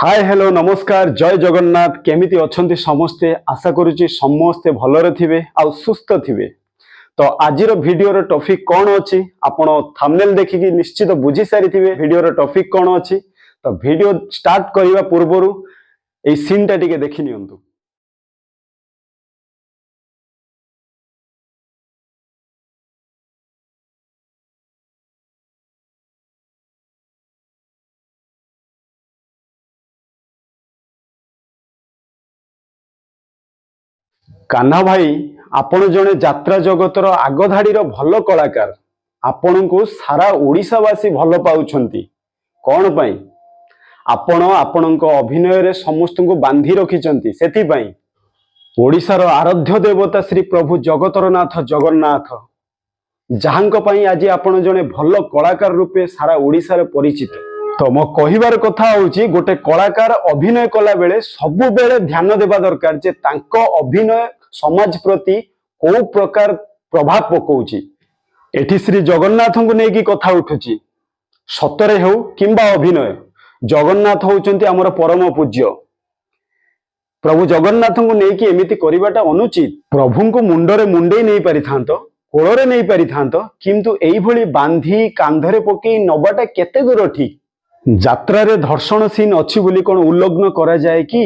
Hi hello नमस्कार जय जगन्नाथ केमिति अछंती समस्ते आशा करूची समस्ते भलरे थिबे आ सुस्थ थिबे। तो आजिर वीडियो रो टॉपिक कौन अछि आपण थंबनेल देखिकी निश्चित बुझी सारी थिबे वीडियो रो टॉपिक कौन अछि। तो वीडियो स्टार्ट करिवा पूर्वरु ए सीन टा टिके देखि नियंतु। कान्हा भाई आपण जने यात्रा जगतर आगधाड़ी भल कलाकार आपण को सारा ओडिशावासी भल पाउछंती कौन पाई आपण आपणक अभिनय रे समस्त को बांधी रखिचंती सेति पाई ओडिशार आराध्य देवता श्री प्रभु जगतरनाथ जगन्नाथ जहांक पाई आज आपण जने भल कलाकार रूपे सारा ओडिशा रे परिचित। तो मो कहिबार कथा होउची गोटे कलाकार अभिनय कला बेले सबु बेले ध्यान देबा दरकार जे तांको अभिनय समाज प्रति को प्रकार प्रभाव पकाउची। एठी श्री जगन्नाथ को नेकी कथा उठुची सतरे हो किंबा अभिनय जगन्नाथ होउचंती हमर परम पूज्य। प्रभु जगन्नाथ को नेकी एमिति करिबाटा अनुचित। प्रभु को मुंडरे मुंडे नहीं पारि थांतो कोଳରେ नहीं पारि थांतो किंतु एई भली बांधी कांधरे पकई नबाटा केते दूर ठीक। यात्रा रे धर्षण सीन अच्छी बोली कौन उल्लग्न करा जाए कि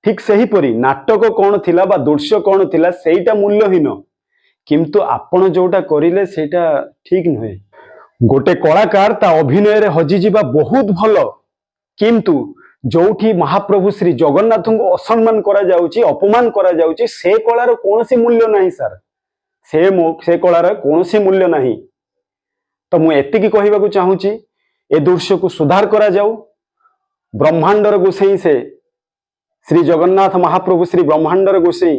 ठीक सही परी नाटक कौन थिला बा दृश्य कौन थिला सेटा मूल्यहीन किंतु आपण जोटा करिले सेटा ठीक नहे। गोटे कलाकार ता अभिनय रे हजि जिबा बहुत भलो किंतु जोठी महाप्रभु श्री जगन्नाथ को असम्मान करा जाउची अपमान करा जाउची से कलार कोनोसी मूल्य नाही सर से कलार कोनोसी मूल्य नाही। तो मु एतिकी कहिबाकू चाहूची ए दृश्य को सुधार करा जाऊ। ब्रह्मांडर गोसाई से श्री जगन्नाथ महाप्रभु श्री ब्रह्मांडर गोसाई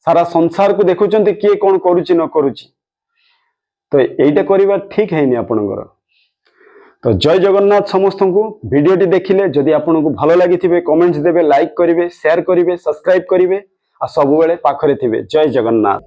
सारा संसार को देखुचंती किए कौन करुची न करुची तो एटा करिबा ठीक है नहीं आपनकर। तो जय जगन्नाथ समस्त को वीडियोटी देखिले जदि आपनको भलो लागिथिबे कमेंट्स देबे लाइक करिवे शेयर करिवे सब्सक्राइब करिवे आ सब बेले पाखरे थिबे। जय जगन्नाथ।